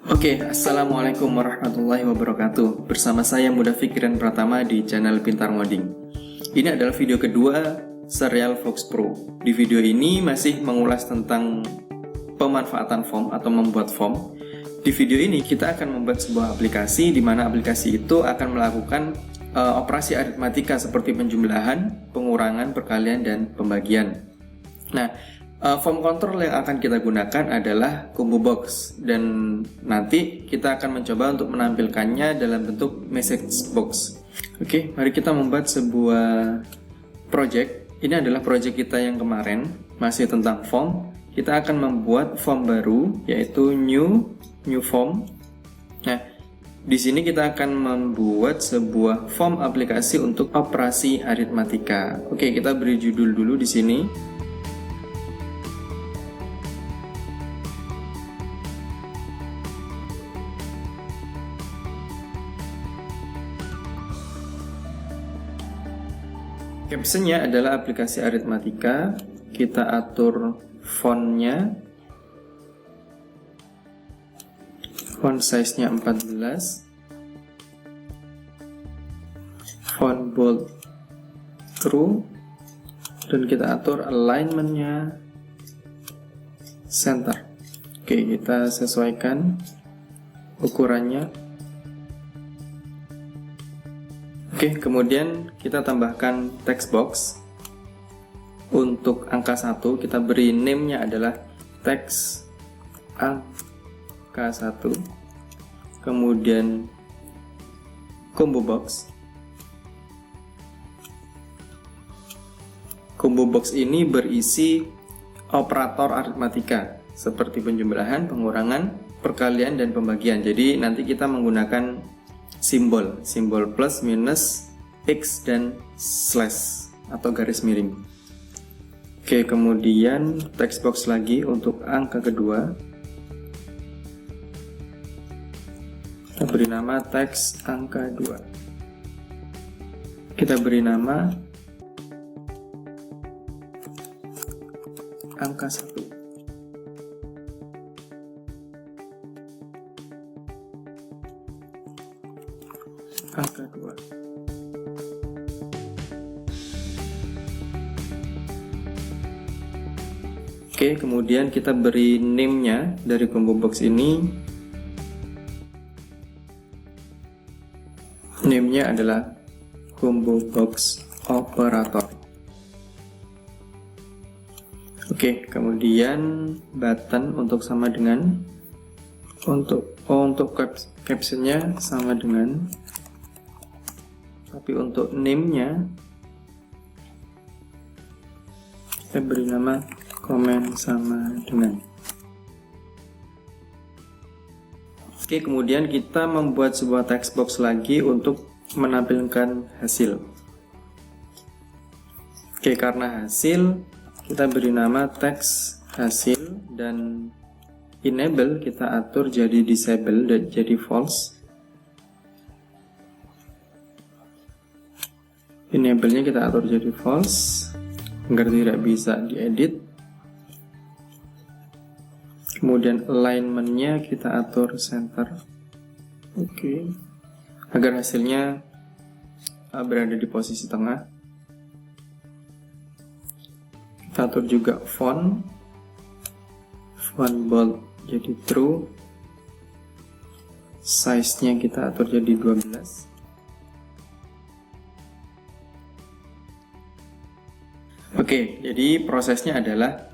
Oke, Assalamualaikum warahmatullahi wabarakatuh. Bersama saya Mudafikiran Pratama di channel Pintar Ngoding. Ini adalah video kedua serial Fox Pro. Di video ini masih mengulas tentang pemanfaatan form atau membuat form. Di video ini kita akan membuat sebuah aplikasi di mana aplikasi itu akan melakukan operasi aritmatika seperti penjumlahan, pengurangan, perkalian, dan pembagian. Nah, form control yang akan kita gunakan adalah combo box, dan nanti kita akan mencoba untuk menampilkannya dalam bentuk message box. Oke, mari kita membuat sebuah project. Ini adalah project kita yang kemarin, masih tentang form. Kita akan membuat form baru, yaitu new form. Nah, di sini kita akan membuat sebuah form aplikasi untuk operasi aritmatika. Oke, kita beri judul dulu di sini. Captionnya adalah aplikasi aritmatika. Kita atur fontnya, font size-nya 14, font bold true, dan kita atur alignment-nya center. Oke, kita sesuaikan ukurannya. Oke, kemudian kita tambahkan text box. Untuk angka 1 kita beri name-nya adalah text angka 1. Kemudian combo box. Combo box ini berisi operator aritmatika seperti penjumlahan, pengurangan, perkalian, dan pembagian. Jadi nanti kita menggunakan simbol plus, minus, x, dan slash atau garis miring. Oke, kemudian text box lagi untuk angka kedua. Kita beri nama teks angka 2. Kita beri nama angka 1. Angka 2. Oke, kemudian kita beri name-nya dari combo box ini. Name-nya adalah combo box operator. Oke, kemudian button untuk sama dengan untuk captionnya sama dengan, tapi untuk name-nya kita beri nama komen sama dengan. Oke, kemudian kita membuat sebuah text box lagi untuk menampilkan hasil. Oke, karena hasil kita beri nama teks hasil, dan enable kita atur jadi disable dan jadi false. Enable-nya kita atur jadi false agar tidak bisa diedit. Kemudian alignment-nya kita atur center. Oke, agar hasilnya berada di posisi tengah. Kita atur juga font bold jadi true, size-nya kita atur jadi 12. Oke, jadi prosesnya adalah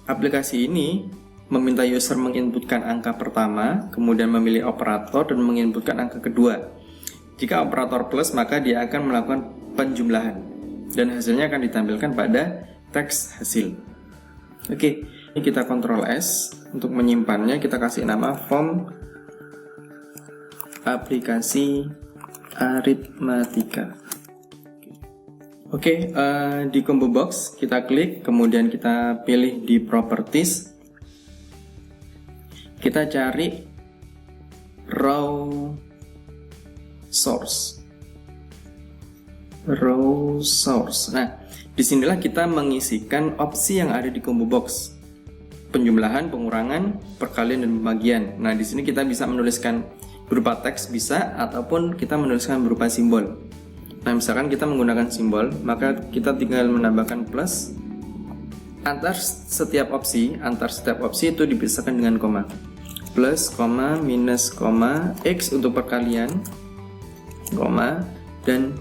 aplikasi ini meminta user menginputkan angka pertama, kemudian memilih operator dan menginputkan angka kedua. Jika operator plus, maka dia akan melakukan penjumlahan dan hasilnya akan ditampilkan pada teks hasil. Oke, ini kita Ctrl S untuk menyimpannya. Kita kasih nama form aplikasi aritmatika. Oke, di combo box kita klik, kemudian kita pilih di properties. Kita cari raw source. Nah, disinilah kita mengisikan opsi yang ada di combo box. penjumlahan, pengurangan, perkalian dan pembagian. Nah, di sini kita bisa menuliskan berupa teks bisa ataupun kita menuliskan berupa simbol. Nah, misalkan kita menggunakan simbol, maka kita tinggal menambahkan plus antar setiap opsi itu dipisahkan dengan koma. Plus, koma, minus, koma, X untuk perkalian, koma, dan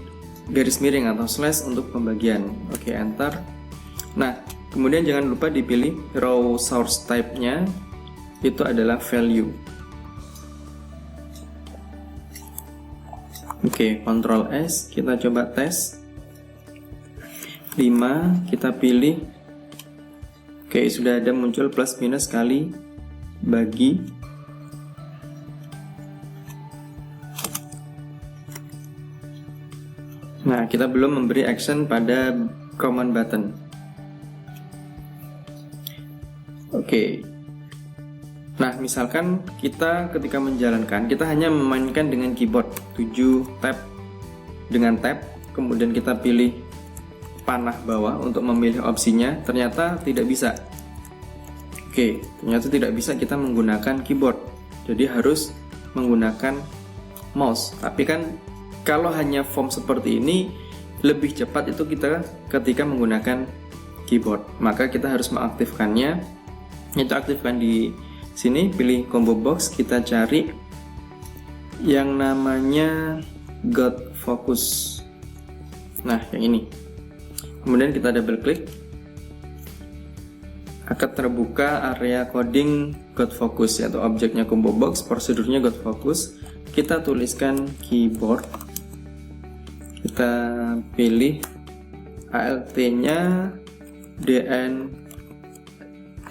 garis miring atau slash untuk pembagian. Oke, enter. Nah, kemudian jangan lupa dipilih row source type-nya itu adalah value. Oke, Ctrl S, kita coba tes. 5, kita pilih. Oke, sudah ada muncul plus minus kali bagi. Nah, kita belum memberi action pada command button. Oke. Nah, misalkan kita ketika menjalankan, kita hanya memainkan dengan keyboard 7 tab dengan tab, kemudian kita pilih panah bawah untuk memilih opsinya, ternyata tidak bisa. Oke, ternyata tidak bisa kita menggunakan keyboard. Jadi harus menggunakan mouse. Tapi kan kalau hanya form seperti ini lebih cepat itu kita ketika menggunakan keyboard. Maka kita harus mengaktifkannya. Itu aktifkan di sini, pilih combo box, kita cari yang namanya God Focus. Nah, yang ini. Kemudian kita double klik, akan terbuka area coding God Focus, yaitu objeknya combo box, prosedurnya God Focus. Kita tuliskan keyboard, kita pilih alt-nya DN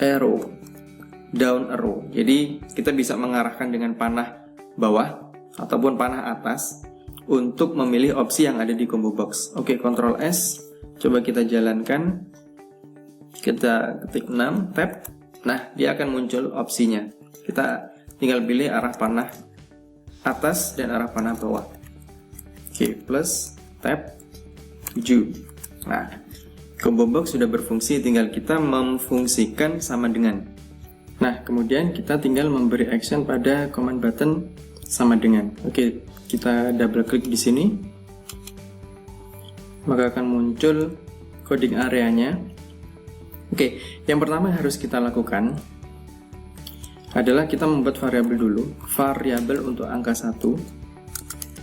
arrow, down arrow. Jadi kita bisa mengarahkan dengan panah bawah ataupun panah atas untuk memilih opsi yang ada di combo box. Oke, Ctrl S. Coba kita jalankan, kita ketik 6 tab. Nah, dia akan muncul opsinya. Kita tinggal pilih arah panah atas dan arah panah bawah. Oke, plus tab 7. Nah, combo box sudah berfungsi, tinggal kita memfungsikan sama dengan. Nah, kemudian kita tinggal memberi action pada command button sama dengan. Oke, kita double klik di sini. Maka akan muncul coding areanya. Oke, yang pertama yang harus kita lakukan adalah kita membuat variabel dulu, variabel untuk angka 1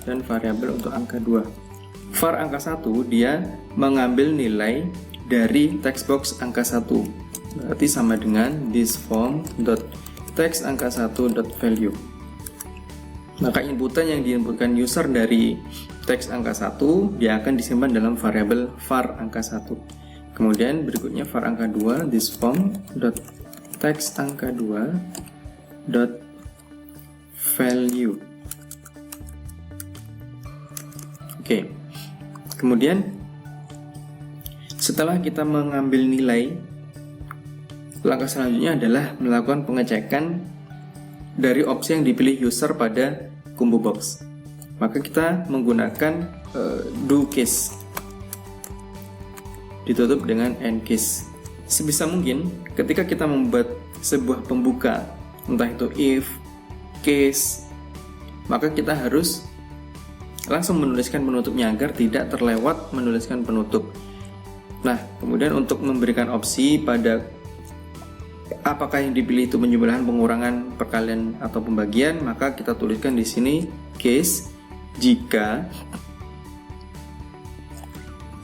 dan variabel untuk angka 2. Var angka 1 dia mengambil nilai dari text box angka 1. Berarti sama dengan thisForm.text angka 1.value. Maka inputan yang diinputkan user dari teks angka 1 dia akan disimpan dalam variabel var angka 1. Kemudian berikutnya var angka 2, thisForm.text angka 2.value. Oke. Kemudian setelah kita mengambil nilai, langkah selanjutnya adalah melakukan pengecekan dari opsi yang dipilih user pada combo box. Maka kita menggunakan do case ditutup dengan end case. Sebisa mungkin ketika kita membuat sebuah pembuka, entah itu if, case, maka kita harus langsung menuliskan penutupnya agar tidak terlewat menuliskan penutup. Nah, kemudian untuk memberikan opsi pada apakah yang dipilih itu penjumlahan, pengurangan, perkalian atau pembagian, maka kita tuliskan di sini case jika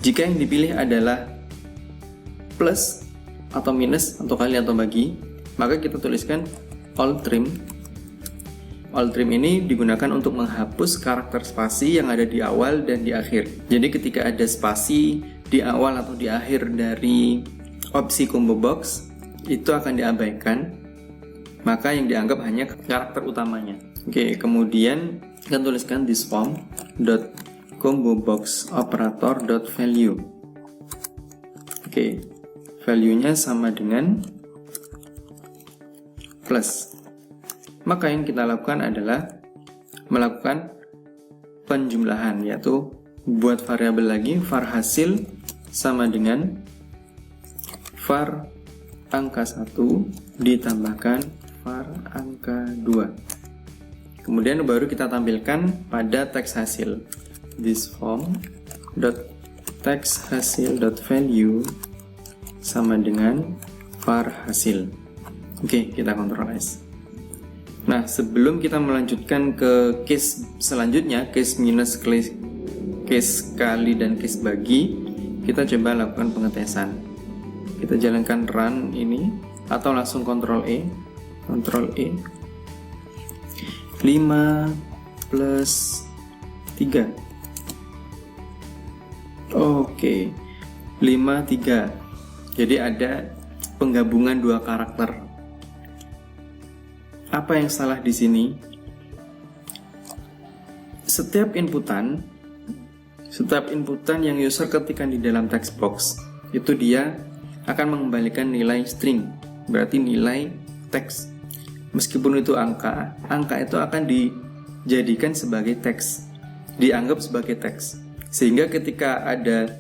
yang dipilih adalah plus atau minus atau kali atau bagi, maka kita tuliskan all trim. All trim ini digunakan untuk menghapus karakter spasi yang ada di awal dan di akhir. Jadi ketika ada spasi di awal atau di akhir dari opsi combo box, itu akan diabaikan, maka yang dianggap hanya karakter utamanya. Oke, kemudian kita tuliskan thisForm.comboboxOperator.value. Oke, value-nya sama dengan plus. Maka yang kita lakukan adalah melakukan penjumlahan, yaitu buat variabel lagi, var hasil sama dengan var angka 1 ditambahkan var angka 2. Kemudian baru kita tampilkan pada teks hasil. This form dot text hasil dot value sama dengan var hasil. Oke, kita Ctrl S. Nah, sebelum kita melanjutkan ke case selanjutnya, case minus, case kali, dan case bagi, kita coba lakukan pengetesan. Kita jalankan run ini, atau langsung Ctrl E. 5 plus 3. Oke, 5, 3. Jadi ada penggabungan dua karakter. Apa yang salah di sini? Setiap inputan yang user ketikkan di dalam text box, itu dia akan mengembalikan nilai string, berarti nilai teks. Meskipun itu angka itu akan dijadikan sebagai teks, dianggap sebagai teks. Sehingga ketika ada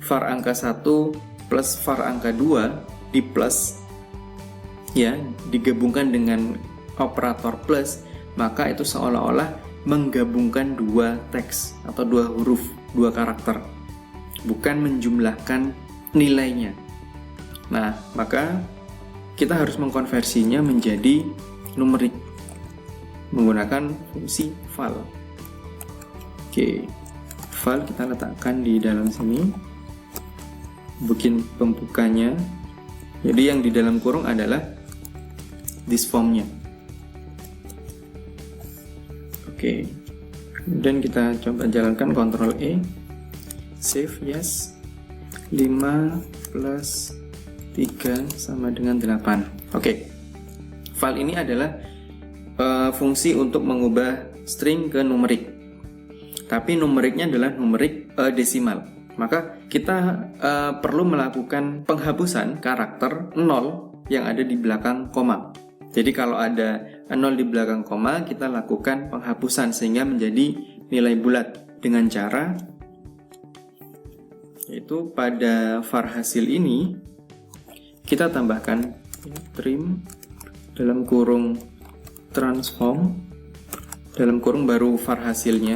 var angka 1 plus var angka 2 di plus, ya, digabungkan dengan operator plus, maka itu seolah-olah menggabungkan dua teks atau dua huruf, dua karakter, bukan menjumlahkan nilainya. Nah, maka kita harus mengkonversinya menjadi numerik menggunakan fungsi val. Oke, val kita letakkan di dalam sini, bikin pembukanya. Jadi yang di dalam kurung adalah this formnya. Oke, kemudian kita coba jalankan Ctrl E, save, yes. 5 plus 3 sama dengan 8. Oke, file ini adalah fungsi untuk mengubah string ke numerik, tapi numeriknya adalah numerik desimal. Maka kita perlu melakukan penghapusan karakter 0 yang ada di belakang koma. Jadi kalau ada 0 di belakang koma, kita lakukan penghapusan sehingga menjadi nilai bulat dengan cara yaitu pada var hasil ini kita tambahkan trim dalam kurung transform dalam kurung baru var hasilnya,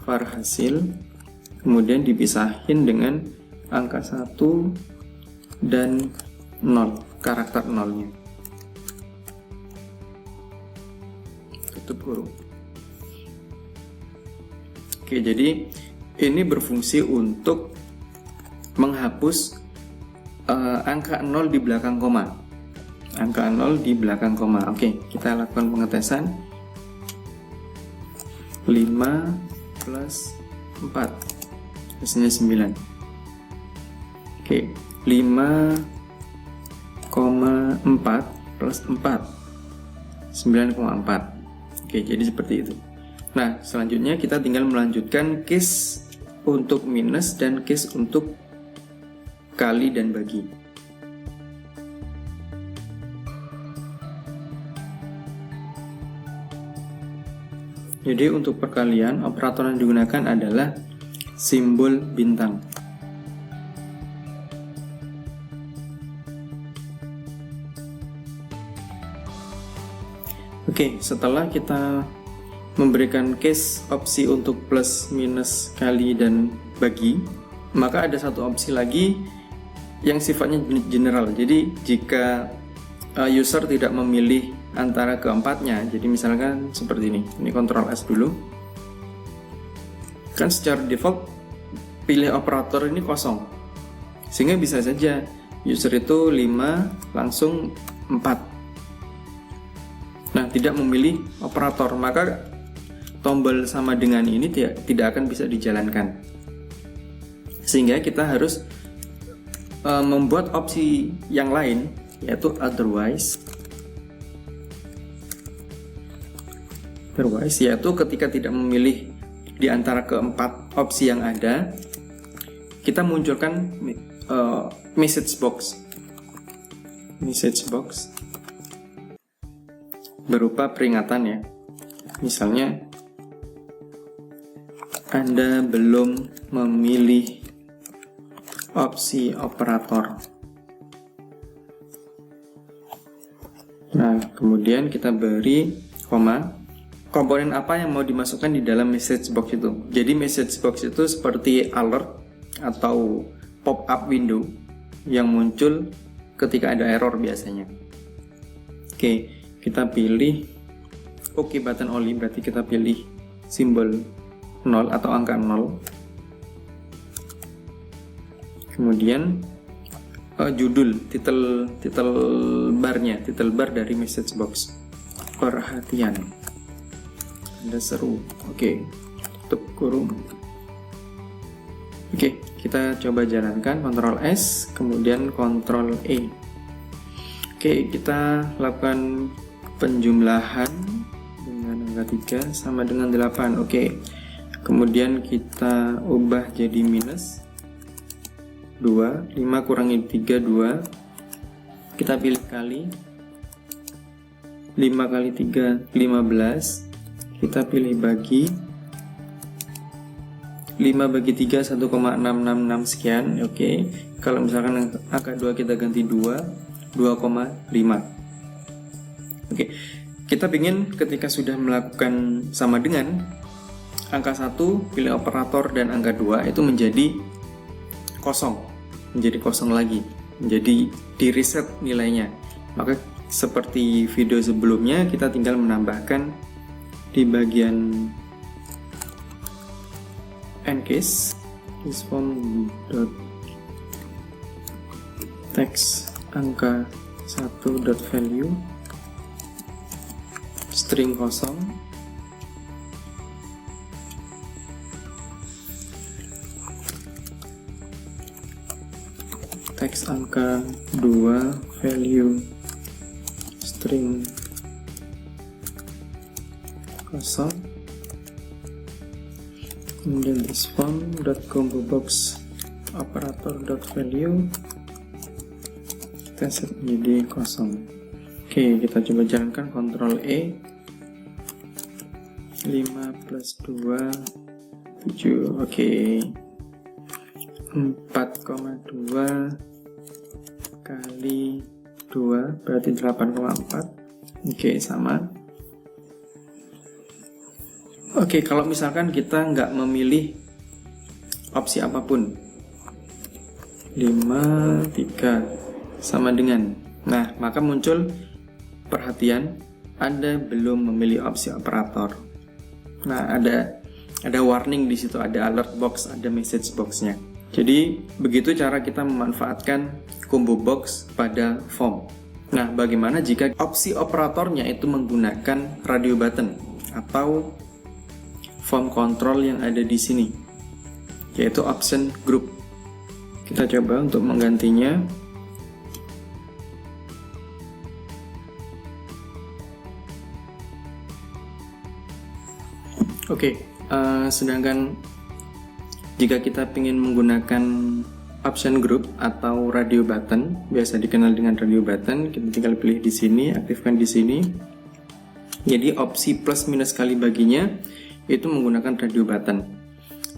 var hasil, kemudian dipisahin dengan angka 1 dan 0, karakter 0-nya. Tutup kurung. Oke, jadi ini berfungsi untuk menghapus angka 0 di belakang koma. Angka 0 di belakang koma. Oke, kita lakukan pengetesan. 5 plus 4 hasilnya 9. Oke, 5,4 plus 4 9,4. Oke, jadi seperti itu. Nah, selanjutnya kita tinggal melanjutkan case untuk minus dan case untuk kali dan bagi. Jadi untuk perkalian, operator yang digunakan adalah simbol bintang. Oke, setelah kita memberikan case opsi untuk plus, minus, kali, dan bagi, maka ada satu opsi lagi yang sifatnya general. Jadi jika user tidak memilih antara keempatnya, jadi misalkan seperti ini Ctrl S dulu, kan secara default pilih operator ini kosong, sehingga bisa saja user itu 5 langsung 4. Nah, tidak memilih operator, maka tombol sama dengan ini tidak akan bisa dijalankan. Sehingga kita harus membuat opsi yang lain, yaitu otherwise, yaitu ketika tidak memilih di antara keempat opsi yang ada, kita munculkan message box berupa peringatan, ya. Misalnya Anda belum memilih opsi operator. Nah, kemudian kita beri koma. Komponen apa yang mau dimasukkan di dalam message box itu? Jadi message box itu seperti alert atau pop-up window yang muncul ketika ada error biasanya. Oke, kita pilih OK button only, berarti kita pilih simbol 0 atau angka 0. Kemudian judul, title barnya, title bar dari message box. Perhatian, Anda seru. Oke, tutup kurung. Oke, kita coba jalankan Ctrl S, kemudian Ctrl E. Oke, kita lakukan penjumlahan dengan angka 3 sama dengan 8. Oke, kemudian kita ubah jadi minus 2, 5 kurangi 3, 2. Kita pilih kali 5 kali 3, 15. Kita pilih bagi 5 bagi 3, 1,666 sekian. Oke, kalau misalkan angka 2 kita ganti 2, 2,5. Oke, kita ingin ketika sudah melakukan sama dengan angka 1, pilih operator, dan angka 2 itu menjadi kosong, lagi, menjadi di reset nilainya. Maka seperti video sebelumnya, kita tinggal menambahkan di bagian encase this form dot text angka 1 dot value string kosong teks angka 2 value string kosong, kemudian this form dot combo box operator dot value kita set menjadi kosong. Oke, kita coba jalankan Ctrl E. 5 plus 2 7. Oke, 4,2 kali 2 berarti 8,4. Oke, sama. Oke, kalau misalkan kita nggak memilih opsi apapun, 5, 3 sama dengan, nah maka muncul perhatian Anda belum memilih opsi operator. Nah, ada warning di situ, ada alert box, ada message boxnya. Jadi begitu cara kita memanfaatkan combo box pada form. Nah, bagaimana jika opsi operatornya itu menggunakan radio button atau form control yang ada di sini, yaitu option group? Kita coba untuk menggantinya. Oke, sedangkan jika kita ingin menggunakan option group atau radio button, biasa dikenal dengan radio button, kita tinggal pilih di sini, aktifkan di sini. Jadi opsi plus minus kali baginya itu menggunakan radio button.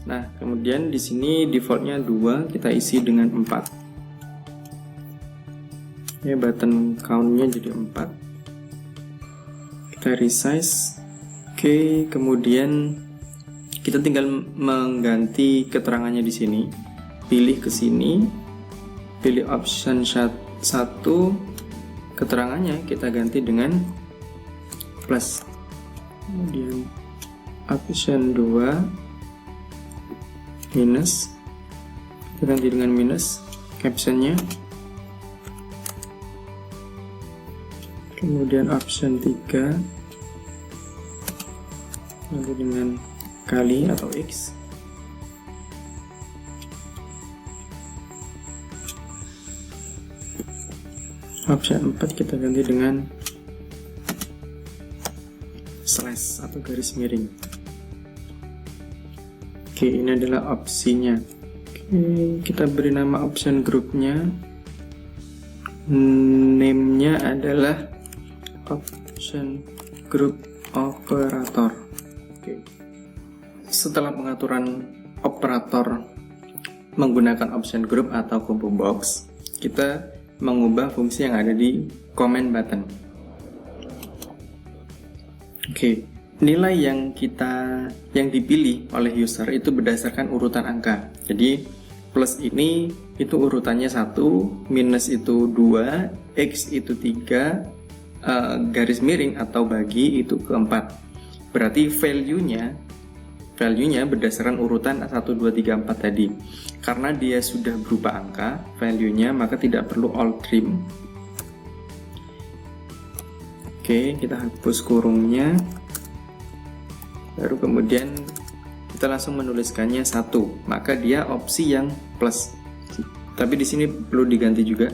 Nah, kemudian di sini defaultnya 2, kita isi dengan 4. Ya, button countnya jadi 4. Kita resize. Oke, kemudian kita tinggal mengganti keterangannya di sini. Pilih ke sini, pilih option 1, keterangannya kita ganti dengan plus. Kemudian option 2 minus, kita ganti dengan minus captionnya. Kemudian option 3 ganti dengan kali atau X. Option 4 kita ganti dengan slash atau garis miring. Oke, ini adalah opsinya. Oke, kita beri nama option groupnya. Name-nya adalah option group operator. Oke. Setelah pengaturan operator menggunakan option group atau combo box, kita mengubah fungsi yang ada di command button. Oke, nilai yang dipilih oleh user itu berdasarkan urutan angka. Jadi plus ini itu urutannya 1, minus itu 2, X itu 3, garis miring atau bagi itu ke 4. Berarti value-nya berdasarkan urutan 1, 2, 3, 4 tadi. Karena dia sudah berupa angka value-nya, maka tidak perlu all trim. Oke, kita hapus kurungnya. Baru kemudian kita langsung menuliskannya 1, maka dia opsi yang plus. Tapi di sini perlu diganti juga.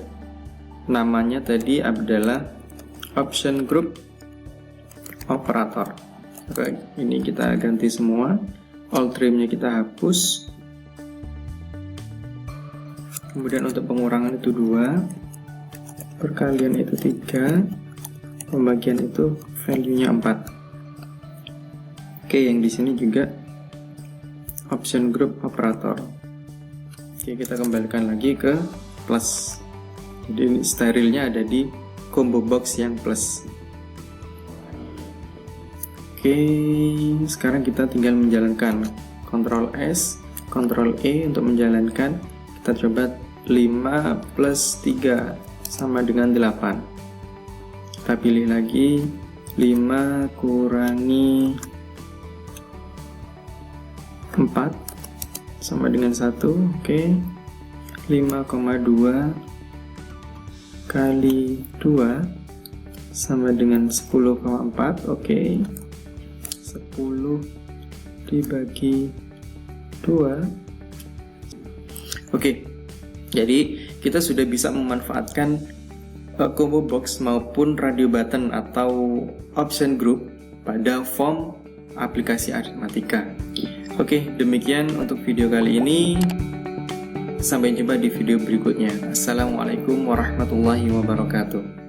Namanya tadi adalah option group operator. Oke, ini kita ganti semua. All trimnya kita hapus. Kemudian untuk pengurangan itu 2, perkalian itu 3, pembagian itu value-nya 4. Oke, yang di sini juga option group operator. Oke, kita kembalikan lagi ke plus. Jadi sterilnya ada di combo box yang plus. Oke, sekarang kita tinggal menjalankan Ctrl S, Ctrl E untuk menjalankan. Kita coba 5 plus 3 sama dengan 8. Kita pilih lagi 5 kurangi 4 sama dengan 1. Oke, 5,2 kali 2 sama dengan 10,4. Oke, 10 dibagi 2. Oke, jadi kita sudah bisa memanfaatkan combo box maupun radio button atau option group pada form aplikasi Arithmetica. Oke, demikian untuk video kali ini. Sampai jumpa di video berikutnya. Assalamualaikum warahmatullahi wabarakatuh.